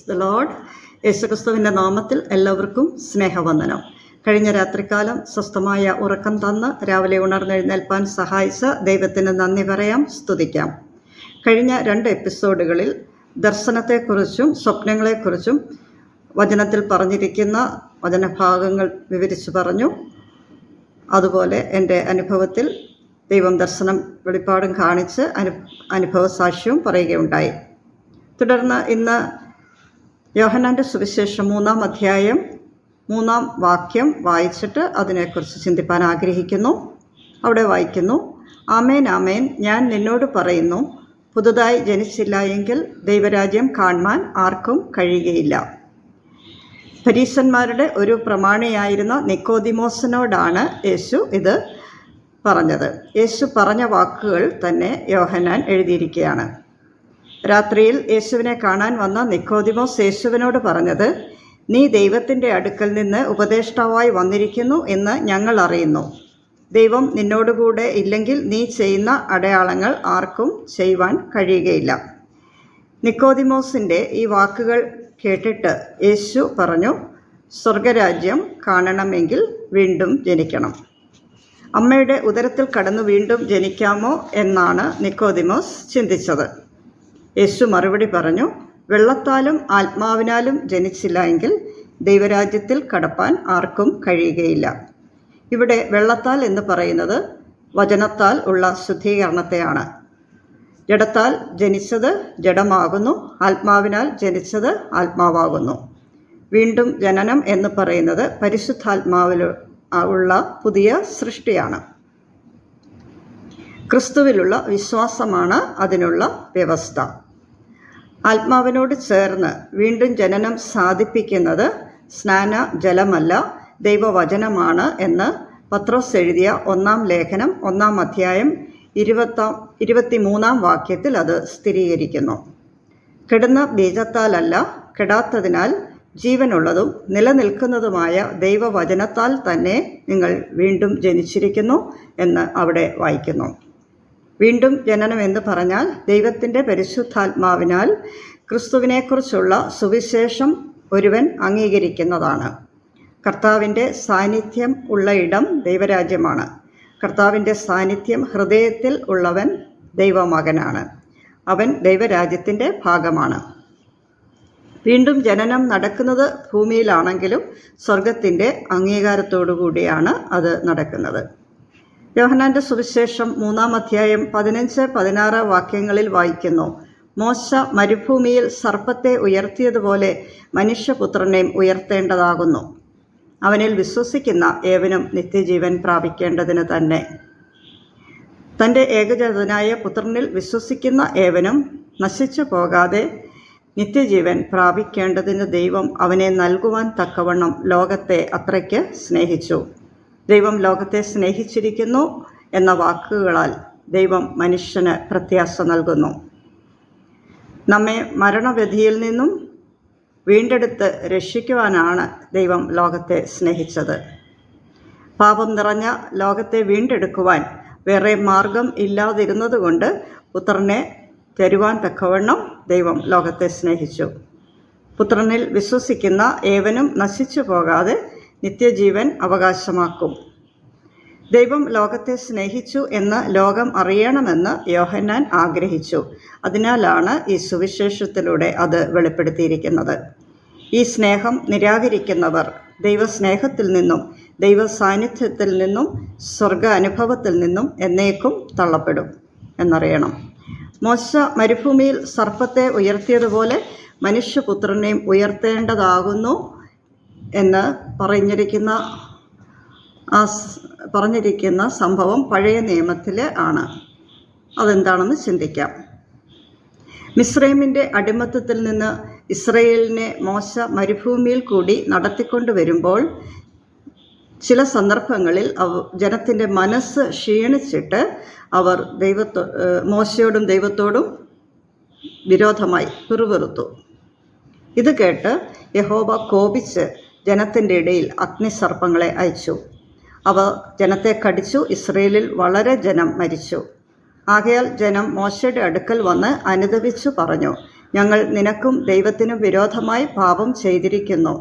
The Lord. യേശുക്രിസ്തുവിൻ്റെ നാമത്തിൽ എല്ലാവർക്കും സ്നേഹവന്ദനം. കഴിഞ്ഞ രാത്രികാലം സ്വസ്ഥമായ ഉറക്കം തന്ന് രാവിലെ ഉണർന്നെഴുന്നേൽപ്പാൻ സഹായിച്ച ദൈവത്തിന് നന്ദി പറയാം, സ്തുതിക്കാം. കഴിഞ്ഞ 2 എപ്പിസോഡുകളിൽ ദർശനത്തെക്കുറിച്ചും സ്വപ്നങ്ങളെക്കുറിച്ചും വചനത്തിൽ പറഞ്ഞിരിക്കുന്ന വചനഭാഗങ്ങൾ വിവരിച്ചു പറഞ്ഞു. അതുപോലെ എൻ്റെ അനുഭവത്തിൽ ദൈവം ദർശനം വെളിപ്പാടും കാണിച്ച് അനുഭവ സാക്ഷ്യവും പറയുകയുണ്ടായി. തുടർന്ന് ഇന്ന് യോഹന്നാൻ്റെ സുവിശേഷം 3-ാം അധ്യായം 3-ാം വാക്യം വായിച്ചിട്ട് അതിനെക്കുറിച്ച് ചിന്തിപ്പാൻ ആഗ്രഹിക്കുന്നു. അവിടെ വായിക്കുന്നു: ആമേൻ ആമേൻ, ഞാൻ നിന്നോട് പറയുന്നു, പുതുതായി ജനിച്ചില്ല എങ്കിൽ ദൈവരാജ്യം കാണുവാൻ ആർക്കും കഴിയുകയില്ല. ഫരീസന്മാരുടെ ഒരു പ്രമാണിയായിരുന്ന നിക്കോദിമോസിനോടാണ് യേശു ഇത് പറഞ്ഞത്. യേശു പറഞ്ഞ വാക്കുകൾ തന്നെ യോഹന്നാൻ എഴുതിയിരിക്കുകയാണ്. രാത്രിയിൽ യേശുവിനെ കാണാൻ വന്ന നിക്കോദിമോസ് യേശുവിനോട് പറഞ്ഞത്: നീ ദൈവത്തിൻ്റെ അടുക്കൽ നിന്ന് ഉപദേഷ്ടാവായി വന്നിരിക്കുന്നു എന്ന് ഞങ്ങൾ അറിയുന്നു. ദൈവം നിന്നോടുകൂടെ ഇല്ലെങ്കിൽ നീ ചെയ്യുന്ന അടയാളങ്ങൾ ആർക്കും ചെയ്യുവാൻ കഴിയുകയില്ല. നിക്കോദിമോസിൻ്റെ ഈ വാക്കുകൾ കേട്ടിട്ട് യേശു പറഞ്ഞു: സ്വർഗരാജ്യം കാണണമെങ്കിൽ വീണ്ടും ജനിക്കണം. അമ്മയുടെ ഉദരത്തിൽ കടന്നു വീണ്ടും ജനിക്കാമോ എന്നാണ് നിക്കോദിമോസ് ചിന്തിച്ചത്. യേശു മറുപടി പറഞ്ഞു: വെള്ളത്താലും ആത്മാവിനാലും ജനിച്ചില്ല എങ്കിൽ ദൈവരാജ്യത്തിൽ കടപ്പാൻ ആർക്കും കഴിയുകയില്ല. ഇവിടെ വെള്ളത്താൽ എന്ന് പറയുന്നത് വചനത്താൽ ഉള്ള ശുദ്ധീകരണത്തെയാണ്. ജഡത്താൽ ജനിച്ചത് ജഡമാകുന്നു, ആത്മാവിനാൽ ജനിച്ചത് ആത്മാവാകുന്നു. വീണ്ടും ജനനം എന്ന് പറയുന്നത് പരിശുദ്ധാത്മാവിൽ ഉള്ള പുതിയ സൃഷ്ടിയാണ്. ക്രിസ്തുവിലുള്ള വിശ്വാസമാണ് അതിനുള്ള വ്യവസ്ഥ. ആത്മാവിനോട് ചേർന്ന് വീണ്ടും ജനനം സാധിപ്പിക്കുന്നത് സ്നാന ജലമല്ല, ദൈവവചനമാണ് എന്ന് പത്രോസ് എഴുതിയ 1-ാം ലേഖനം 1-ാം അധ്യായം 23-ാം വാക്യത്തിൽ അത് സ്ഥിരീകരിക്കുന്നു. കെടുന്ന ബീജത്താലല്ല, കെടാത്തതിനാൽ ജീവനുള്ളതും നിലനിൽക്കുന്നതുമായ ദൈവവചനത്താൽ തന്നെ നിങ്ങൾ വീണ്ടും ജനിച്ചിരിക്കുന്നു എന്ന് അവിടെ വായിക്കുന്നു. വീണ്ടും ജനനം എന്ന് പറഞ്ഞാൽ ദൈവത്തിൻ്റെ പരിശുദ്ധാത്മാവിനാൽ ക്രിസ്തുവിനെക്കുറിച്ചുള്ള സുവിശേഷം ഒരുവൻ അംഗീകരിക്കുന്നതാണ്. കർത്താവിൻ്റെ സാന്നിധ്യം ഉള്ള ഇടം ദൈവരാജ്യമാണ്. കർത്താവിൻ്റെ സാന്നിധ്യം ഹൃദയത്തിൽ ഉള്ളവൻ ദൈവമകനാണ്. അവൻ ദൈവരാജ്യത്തിൻ്റെ ഭാഗമാണ്. വീണ്ടും ജനനം നടക്കുന്നത് ഭൂമിയിലാണെങ്കിലും സ്വർഗത്തിൻ്റെ അംഗീകാരത്തോടു കൂടിയാണ് അത് നടക്കുന്നത്. യോഹന്നാൻ്റെ സുവിശേഷം 3-ാം അധ്യായം 15-16 വാക്യങ്ങളിൽ വായിക്കുന്നു: മോശ മരുഭൂമിയിൽ സർപ്പത്തെ ഉയർത്തിയതുപോലെ മനുഷ്യപുത്രനെയും ഉയർത്തേണ്ടതാകുന്നു. അവനിൽ വിശ്വസിക്കുന്ന ഏവനും നിത്യജീവൻ പ്രാപിക്കേണ്ടതിന് തന്നെ. തൻ്റെ ഏകജാതനായ പുത്രനിൽ വിശ്വസിക്കുന്ന ഏവനും നശിച്ചു പോകാതെ നിത്യജീവൻ പ്രാപിക്കേണ്ടതിന് ദൈവം അവനെ നൽകുവാൻ തക്കവണ്ണം ലോകത്തെ അത്രയ്ക്ക് സ്നേഹിച്ചു. ദൈവം ലോകത്തെ സ്നേഹിച്ചിരിക്കുന്നു എന്ന വാക്കുകളാൽ ദൈവം മനുഷ്യന് പ്രത്യാശ നൽകുന്നു. നമ്മെ മരണവ്യധിയിൽ നിന്നും വീണ്ടെടുത്ത് രക്ഷിക്കുവാനാണ് ദൈവം ലോകത്തെ സ്നേഹിച്ചത്. പാപം നിറഞ്ഞ ലോകത്തെ വീണ്ടെടുക്കുവാൻ വേറെ മാർഗം ഇല്ലാതിരുന്നതുകൊണ്ട് പുത്രനെ തരുവാൻ തക്കവണ്ണം ദൈവം ലോകത്തെ സ്നേഹിച്ചു. പുത്രനിൽ വിശ്വസിക്കുന്ന ഏവനും നശിച്ചു പോകാതെ നിത്യജീവൻ അവകാശമാക്കും. ദൈവം ലോകത്തെ സ്നേഹിച്ചു എന്ന് ലോകം അറിയണമെന്ന് യോഹന്നാൻ ആഗ്രഹിച്ചു. അതിനാലാണ് ഈ സുവിശേഷത്തിലൂടെ അത് വെളിപ്പെടുത്തിയിരിക്കുന്നത്. ഈ സ്നേഹം നിരാകരിക്കുന്നവർ ദൈവസ്നേഹത്തിൽ നിന്നും ദൈവ സാന്നിധ്യത്തിൽ നിന്നും സ്വർഗ അനുഭവത്തിൽ നിന്നും എന്നേക്കും തള്ളപ്പെടും എന്നറിയണം. മോശ മരുഭൂമിയിൽ സർപ്പത്തെ ഉയർത്തിയതുപോലെ മനുഷ്യപുത്രനെയും ഉയർത്തേണ്ടതാകുന്നു എന്ന് പറഞ്ഞിരിക്കുന്ന സംഭവം പഴയ നിയമത്തിൽ ആണ്. അതെന്താണെന്ന് ചിന്തിക്കാം. മിസ്രൈമിൻ്റെ അടിമത്തത്തിൽ നിന്ന് ഇസ്രയേലിനെ മോശ മരുഭൂമിയിൽ കൂടി നടത്തിക്കൊണ്ടുവരുമ്പോൾ ചില സന്ദർഭങ്ങളിൽ ജനത്തിൻ്റെ മനസ്സ് ക്ഷീണിച്ചിട്ട് അവർ മോശയോടും ദൈവത്തോടും വിരോധമായി പിറുപിറുത്തു. ഇത് കേട്ട് യഹോവ കോപിച്ച് ജനത്തിൻ്റെ ഇടയിൽ അഗ്നിസർപ്പങ്ങളെ അയച്ചു. അവ ജനത്തെ കടിച്ചു. ഇസ്രയേലിൽ വളരെ ജനം മരിച്ചു. ആകയാൽ ജനം മോശയുടെ അടുക്കൽ വന്ന് അനുതപിച്ചു പറഞ്ഞു: ഞങ്ങൾ നിനക്കും ദൈവത്തിനും വിരോധമായി പാപം ചെയ്തിരിക്കുന്നു.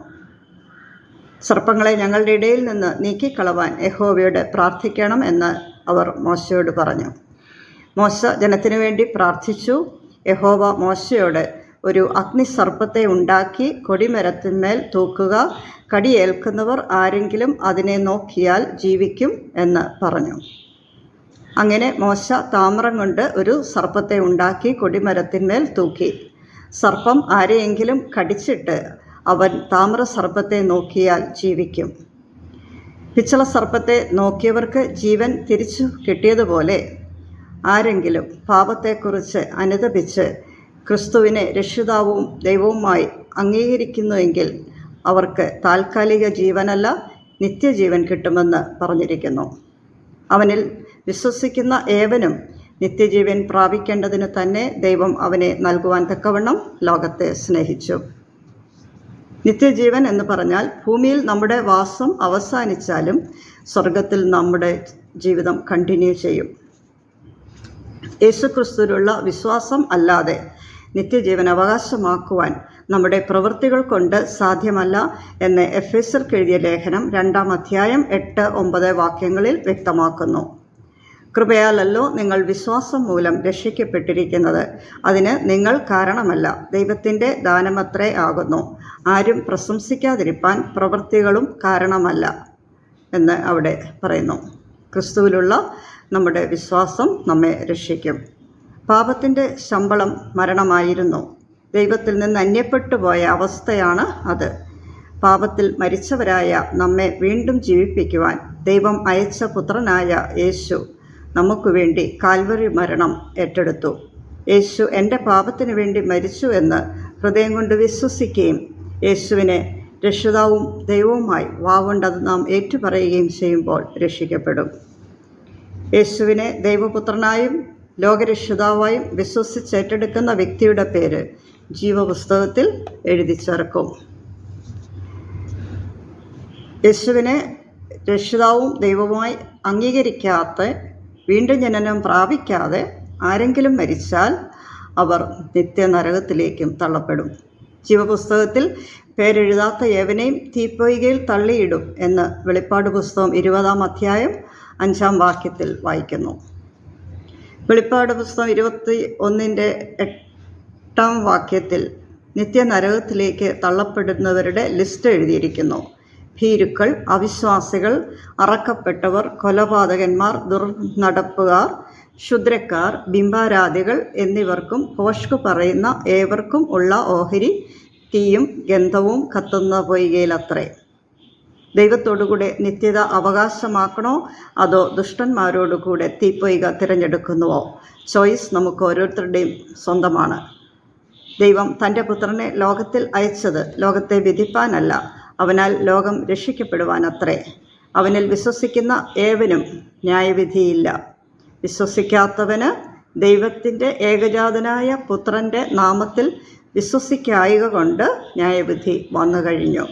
സർപ്പങ്ങളെ ഞങ്ങളുടെ ഇടയിൽ നിന്ന് നീക്കിക്കളവാൻ യഹോവയോട് പ്രാർത്ഥിക്കണം എന്ന് അവർ മോശയോട് പറഞ്ഞു. മോശ ജനത്തിനു വേണ്ടി പ്രാർത്ഥിച്ചു. യഹോവ മോശയോട്, ഒരു അഗ്നിസർപ്പത്തെ ഉണ്ടാക്കി കൊടിമരത്തിന്മേൽ തൂക്കുക, കടിയേൽക്കുന്നവർ ആരെങ്കിലും അതിനെ നോക്കിയാൽ ജീവിക്കും എന്ന് പറഞ്ഞു. അങ്ങനെ മോശ താമ്രം കൊണ്ട് ഒരു സർപ്പത്തെ ഉണ്ടാക്കി കൊടിമരത്തിന്മേൽ തൂക്കി. സർപ്പം ആരെയെങ്കിലും കടിച്ചിട്ട് അവൻ താമ്രസർപ്പത്തെ നോക്കിയാൽ ജീവിക്കും. പിച്ചള സർപ്പത്തെ നോക്കിയവർക്ക് ജീവൻ തിരിച്ചു കിട്ടിയതുപോലെ ആരെങ്കിലും പാപത്തെക്കുറിച്ച് അനുതപിച്ച് ക്രിസ്തുവിനെ രക്ഷിതാവും ദൈവവുമായി അംഗീകരിക്കുന്നുവെങ്കിൽ അവർക്ക് താൽക്കാലിക ജീവനല്ല, നിത്യജീവൻ കിട്ടുമെന്ന് പറഞ്ഞിരിക്കുന്നു. അവനിൽ വിശ്വസിക്കുന്ന ഏവനും നിത്യജീവൻ പ്രാപിക്കേണ്ടതിന് തന്നെ ദൈവം അവനെ നൽകുവാൻ തക്കവണ്ണം ലോകത്തെ സ്നേഹിച്ചു. നിത്യജീവൻ എന്ന് പറഞ്ഞാൽ ഭൂമിയിൽ നമ്മുടെ വാസം അവസാനിച്ചാലും സ്വർഗത്തിൽ നമ്മുടെ ജീവിതം കണ്ടിന്യൂ ചെയ്യും. യേശുക്രിസ്തുവിലുള്ള വിശ്വാസം അല്ലാതെ നിത്യജീവൻ അവകാശമാക്കുവാൻ നമ്മുടെ പ്രവൃത്തികൾ കൊണ്ട് സാധ്യമല്ല എന്ന് എഫേസ്യർക്ക് എഴുതിയ ലേഖനം 2-ാം അധ്യായം 8-9 വാക്യങ്ങളിൽ വ്യക്തമാക്കുന്നു. കൃപയാലല്ലോ നിങ്ങൾ വിശ്വാസം മൂലം രക്ഷിക്കപ്പെട്ടിരിക്കുന്നത്. അതിന് നിങ്ങൾ കാരണമല്ല, ദൈവത്തിൻ്റെ ദാനമത്രേ ആകുന്നു. ആരും പ്രശംസിക്കാതിരിപ്പാൻ പ്രവൃത്തികളും കാരണമല്ല എന്ന് അവിടെ പറയുന്നു. ക്രിസ്തുവിലുള്ള നമ്മുടെ വിശ്വാസം നമ്മെ രക്ഷിക്കും. പാപത്തിൻ്റെ ശമ്പളം മരണമായിരുന്നു. ദൈവത്തിൽ നിന്ന് അന്യപ്പെട്ടു പോയ അവസ്ഥയാണ് അത്. പാപത്തിൽ മരിച്ചവരായ നമ്മെ വീണ്ടും ജീവിപ്പിക്കുവാൻ ദൈവം അയച്ച പുത്രനായ യേശു നമുക്ക് വേണ്ടി കാൽവരി മരണം ഏറ്റെടുത്തു. യേശു എൻ്റെ പാപത്തിന് വേണ്ടി മരിച്ചു എന്ന് ഹൃദയം കൊണ്ട് വിശ്വസിക്കുകയും യേശുവിനെ രക്ഷിതാവും ദൈവവുമായി വാവുണ്ടത് നാം ഏറ്റുപറയുകയും ചെയ്യുമ്പോൾ രക്ഷിക്കപ്പെടും. യേശുവിനെ ദൈവപുത്രനായും ലോകരക്ഷിതാവായും വിശ്വസിച്ചേറ്റെടുക്കുന്ന വ്യക്തിയുടെ പേര് ജീവപുസ്തകത്തിൽ എഴുതി ചേർക്കും. യേശുവിനെ രക്ഷിതാവും ദൈവവുമായി അംഗീകരിക്കാത്ത, വീണ്ടും ജനനം പ്രാപിക്കാതെ ആരെങ്കിലും മരിച്ചാൽ അവർ നിത്യനരകത്തിലേക്കും തള്ളപ്പെടും. ജീവപുസ്തകത്തിൽ പേരെഴുതാത്ത ഏവനെയും തീപ്പൊയ്കയിൽ തള്ളിയിടും എന്ന് വെളിപ്പാട് പുസ്തകം 20-ാം അധ്യായം 5-ാം വാക്യത്തിൽ വായിക്കുന്നു. വെളിപ്പാട് പുസ്തകം 21-ന്റെ 8-ാം വാക്യത്തിൽ നിത്യനരകത്തിലേക്ക് തള്ളപ്പെടുന്നവരുടെ ലിസ്റ്റ് എഴുതിയിരിക്കുന്നു. ഭീരുക്കൾ, അവിശ്വാസികൾ, അറക്കപ്പെട്ടവർ, കൊലപാതകന്മാർ, ദുർനടപ്പുകാർ, ക്ഷുദ്രക്കാർ, ബിംബാരാധികൾ എന്നിവർക്കും ഭോഷ്ക് പറയുന്ന ഏവർക്കും ഉള്ള ഓഹരി തീയും ഗന്ധവും കത്തുന്ന പൊയ്കയിലത്രേ. ദൈവത്തോടുകൂടെ നിത്യത അവകാശമാക്കണോ അതോ ദുഷ്ടന്മാരോടുകൂടെ തീപ്പൊയ്ക തിരഞ്ഞെടുക്കുന്നുവോ? ചോയ്സ് നമുക്ക് ഓരോരുത്തരുടെയും സ്വന്തമാണ്. ദൈവം തൻ്റെ പുത്രനെ ലോകത്തിൽ അയച്ചത് ലോകത്തെ വിധിപ്പാനല്ല, അവനാൽ ലോകം രക്ഷിക്കപ്പെടുവാനത്രേ. അവനിൽ വിശ്വസിക്കുന്ന ഏവനും ന്യായവിധിയില്ല. വിശ്വസിക്കാത്തവന് ദൈവത്തിൻ്റെ ഏകജാതനായ പുത്രൻ്റെ നാമത്തിൽ വിശ്വസിക്കായ്ക കൊണ്ട് ന്യായവിധി വന്നു കഴിഞ്ഞു.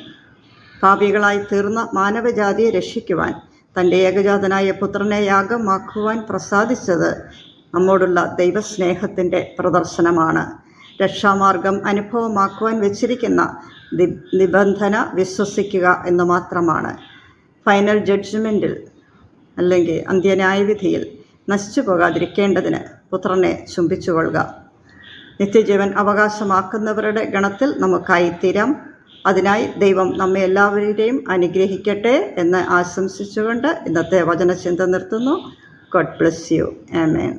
പാപികളായി തീർന്ന മാനവജാതിയെ രക്ഷിക്കുവാൻ തൻ്റെ ഏകജാതനായ പുത്രനെ യാഗമാക്കുവാൻ പ്രസാദിച്ചത് നമ്മോടുള്ള ദൈവസ്നേഹത്തിൻ്റെ പ്രദർശനമാണ്. രക്ഷാമാർഗം അനുഭവമാക്കുവാൻ വെച്ചിരിക്കുന്ന നിബന്ധന വിശ്വസിക്കുക എന്ന് മാത്രമാണ്. ഫൈനൽ ജഡ്ജ്മെൻറ്റിൽ അല്ലെങ്കിൽ അന്ത്യന്യായവിധിയിൽ നശിച്ചു പോകാതിരിക്കേണ്ടതിന് പുത്രനെ ചുംബിച്ചുകൊള്ളുക. നിത്യജീവൻ അവകാശമാക്കുന്നവരുടെ ഗണത്തിൽ നമുക്കായിത്തീരാം. അതിനായി ദൈവം നമ്മെ എല്ലാവരെയും അനുഗ്രഹിക്കട്ടെ എന്ന് ആശംസിച്ചുകൊണ്ട് ഇന്നത്തെ വചനചിന്ത നിർത്തുന്നു. God bless you. ആമേൻ.